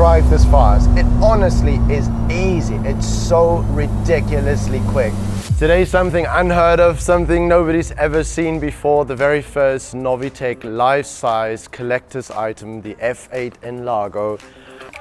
drive this fast. It honestly is easy. It's so ridiculously quick. Today's something unheard of, something nobody's ever seen before. The very first Novitech life-size collector's item, the F8 Enlargo,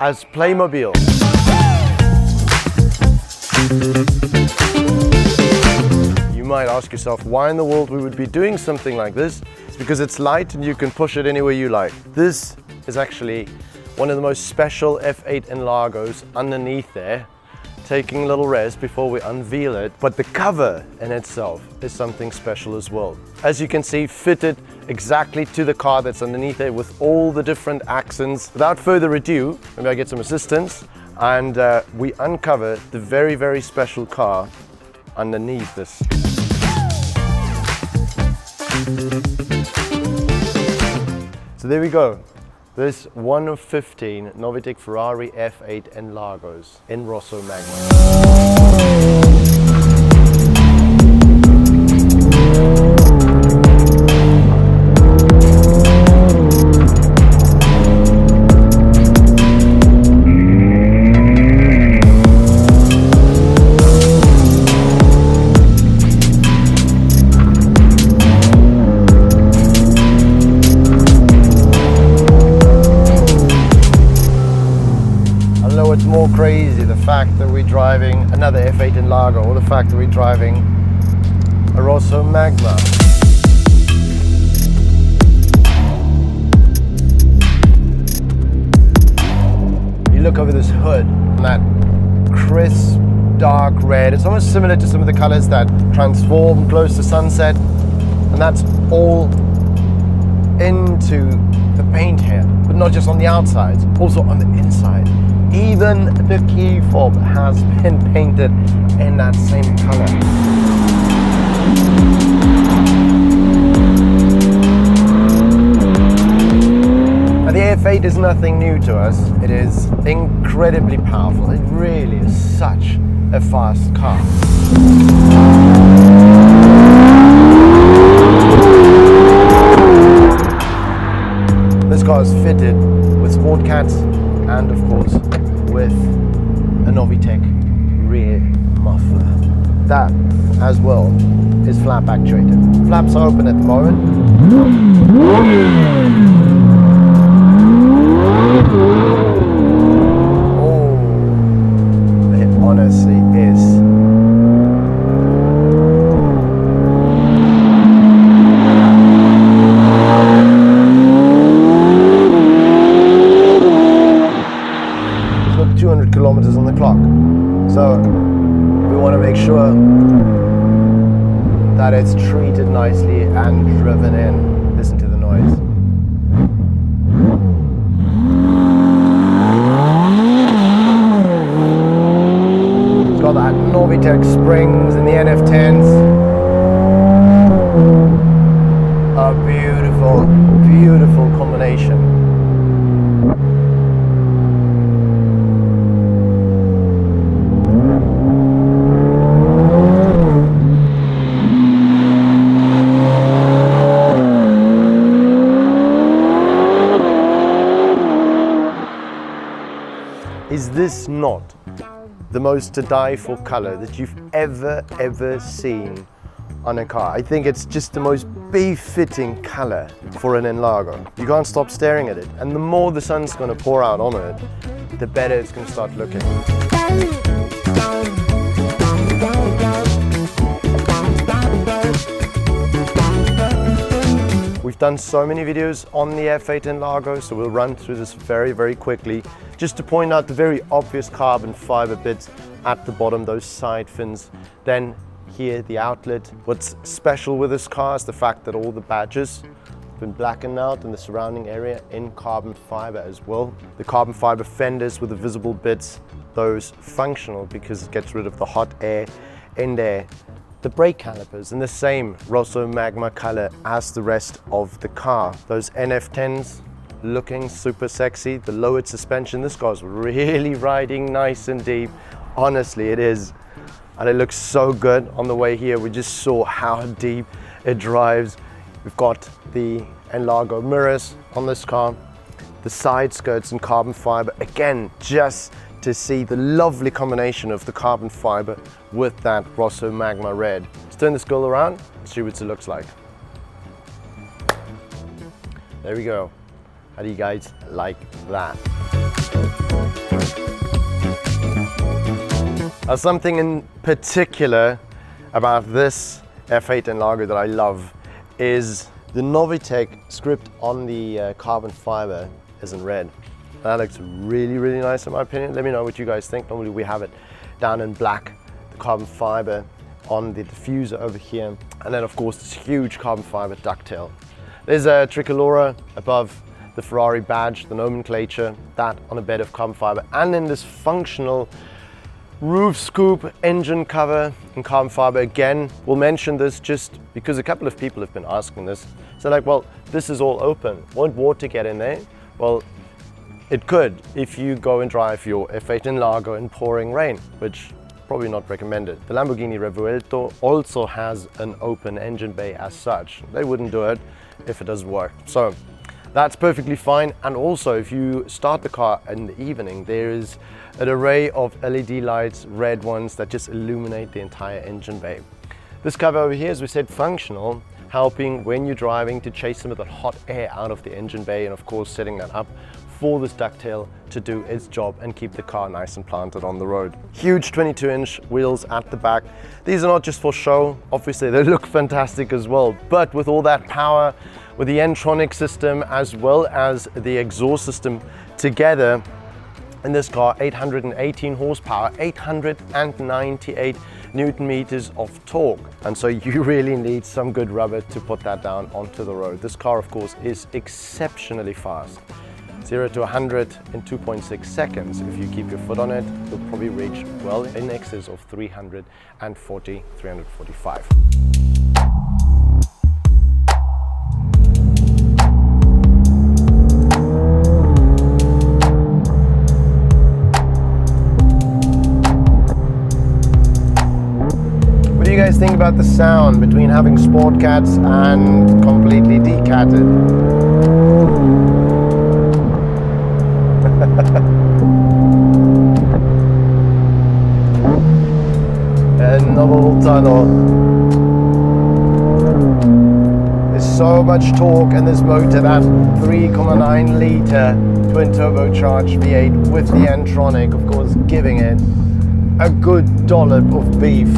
as Playmobil. You might ask yourself why in the world we would be doing something like this. It's because it's light and you can push it anywhere you like. This is actually one of the most special F8 Enlargos underneath there, taking a little rest before we unveil it. But the cover in itself is something special as well. As you can see, fitted exactly to the car that's underneath there with all the different accents. Without further ado, maybe I get some assistance and we uncover the very, very special car underneath this. So there we go. This one of 15 Novitech Ferrari F8 Enlargos in Rosso Magma. What's more crazy, the fact that we're driving another F8 Enlargo or the fact that we're driving a Rosso Magma. You look over this hood and that crisp dark red, it's almost similar to some of the colors that transform close to sunset, and that's all into the paint here, but not just on the outside, also on the inside. Even the key fob has been painted in that same color. Now, the F8 is nothing new to us. It is incredibly powerful. It really is such a fast car. This car is fitted with sport cats and of course with a Novitech rear muffler. That as well is flap actuated. Flaps are open at the moment. Oh, it honestly is. Kilometers on the clock, so we want to make sure that it's treated nicely and driven in. Listen to the noise. It's got that Novitech springs and the NF10s. A beautiful, beautiful combination. Is this not the most to die for color that you've ever seen on a car? I think it's just the most befitting color for an Enlargo. You can't stop staring at it, and the more the sun's going to pour out on it, the better it's going to start looking. We've done so many videos on the F8 Enlargo, so we'll run through this very, very quickly. Just to point out the very obvious carbon fiber bits at the bottom, those side fins. Then here, the outlet. What's special with this car is the fact that all the badges have been blackened out in the surrounding area in carbon fiber as well. The carbon fiber fenders with the visible bits, those functional because it gets rid of the hot air in there. The brake calipers in the same Rosso Magma color as the rest of the car. Those NF10s looking super sexy. The lowered suspension, this car's really riding nice and deep. Honestly, it is. And it looks so good on the way here. We just saw how deep it drives. We've got the Enlargo mirrors on this car. The the side skirts in carbon fiber. Again, just to see the lovely combination of the carbon fiber with that Rosso Magma red. Let's turn this girl around and see what it looks like. There we go. How do you guys like that? Now, something in particular about this F8 Enlago that I love is the Novitech script on the carbon fiber is in red. That looks really, really nice in my opinion. Let me know what you guys think. Normally we have it down in black, the carbon fiber on the diffuser over here. And then of course this huge carbon fiber ducktail. There's a tricolore above the Ferrari badge, the nomenclature, that on a bed of carbon fiber. And then this functional roof scoop engine cover in carbon fiber. Again, we'll mention this just because a couple of people have been asking this. So like, well, this is all open. Won't water get in there? Well, it could if you go and drive your F8 Enlago in pouring rain, which probably not recommended. The Lamborghini Revuelto also has an open engine bay as such. They wouldn't do it if it doesn't work. So that's perfectly fine. And also if you start the car in the evening, there is an array of LED lights, red ones that just illuminate the entire engine bay. This cover over here, as we said, functional, helping when you're driving to chase some of that hot air out of the engine bay, and of course setting that up for this ducktail to do its job and keep the car nice and planted on the road. Huge 22-inch wheels at the back. These are not just for show, obviously they look fantastic as well, but with all that power, with the N-tronic system as well as the exhaust system together, in this car, 818 horsepower, 898 Newton meters of torque. And so you really need some good rubber to put that down onto the road. This car, of course, is exceptionally fast. 0 to 100 in 2.6 seconds. If you keep your foot on it, you'll probably reach well in excess of 340, 345. What do you guys think about the sound between having sport cats and completely decatted? Another little tunnel. There's so much torque in this motor, that 3.9 litre twin turbocharged V8 with the N-tronic, of course, giving it a good dollop of beef.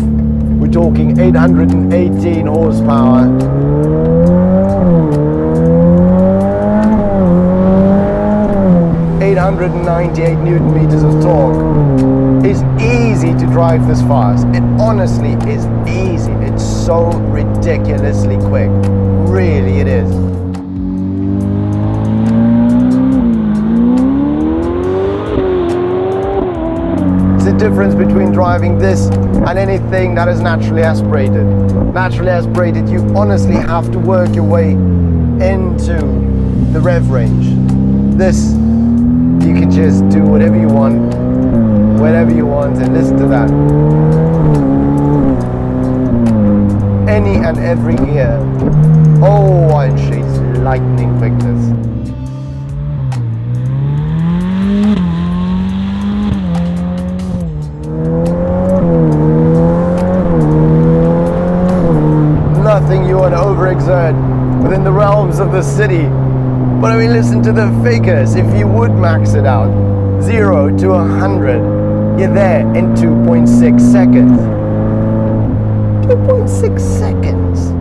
We're talking 818 horsepower. 898 Newton meters of torque. It's easy to drive this fast. It honestly is easy. It's so ridiculously quick. Really, it is. It's the difference between driving this and anything that is naturally aspirated. Naturally aspirated, you honestly have to work your way into the rev range. This, you can just do whatever you want, whenever you want, and listen to that. Any and every gear. Oh, and she's lightning quickness. Nothing you want to overexert within the realms of the city. But I mean, listen to the figures. If you would max it out, 0 to 100, you're there in 2.6 seconds. 2.6 seconds.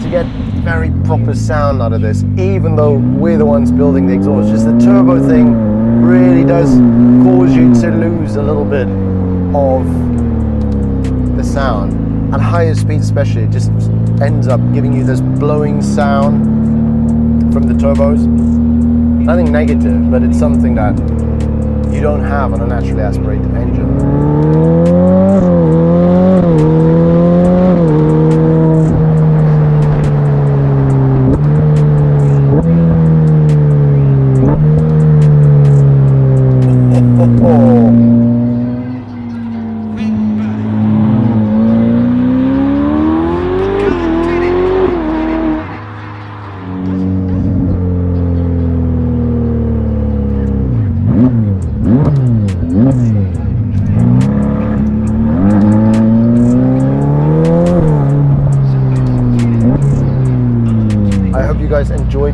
To get very proper sound out of this, even though we're the ones building the exhaust, just the turbo thing really does cause you to lose a little bit of the sound. At higher speeds especially, it just ends up giving you this blowing sound from the turbos. Nothing negative, but it's something that you don't have on a naturally aspirated engine.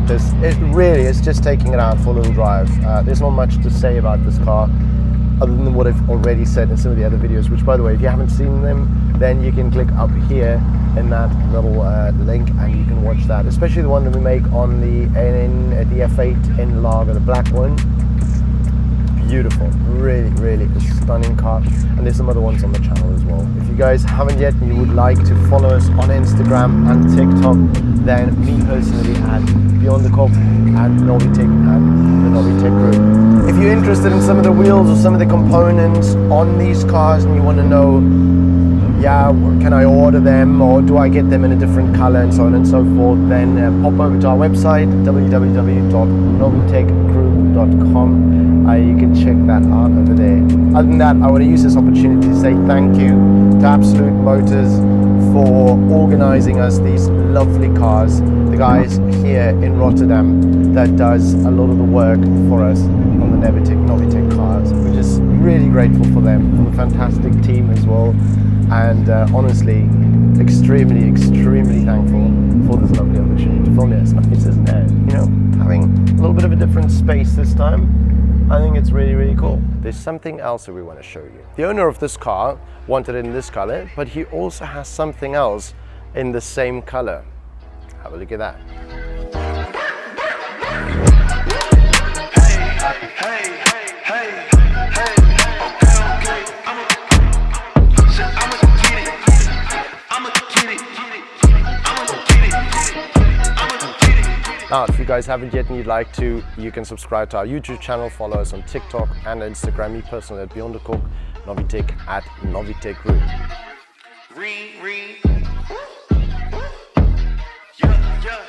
this. It really is just taking it out for a little drive. There's not much to say about this car other than what I've already said in some of the other videos, which, by the way, if you haven't seen them, then you can click up here in that little link and you can watch that, especially the one that we make on the F8 in Lager, the black one. Beautiful, really, really a stunning car, and there's some other ones on the channel as well. If you guys haven't yet and you would like to follow us on Instagram and TikTok, then me personally at Beyond the Corp, at Novitech, and the Novitech Group. If you're interested in some of the wheels or some of the components on these cars and you want to know, yeah, can I order them or do I get them in a different color and so on and so forth, then pop over to our website, www.novitechgroup.com. You can check that out over there. Other than that, I want to use this opportunity to say thank you to Absolute Motors for organizing us these lovely cars. The guys here in Rotterdam that does a lot of the work for us on the Novitech cars. We're just really grateful for them, for the fantastic team as well. And honestly, extremely thankful for this lovely opportunity to film it. It's nice, isn't it? You know, having a little bit of a different space this time. I think it's really cool. There's something else that we want to show you. The owner of this car wanted it in this color, but he also has something else in the same color. Have a look at that. Now, if you guys haven't yet and you'd like to, you can subscribe to our YouTube channel, follow us on TikTok and Instagram, me personally at Beyond the Corp, Novitech at Novitech Group. Yeah.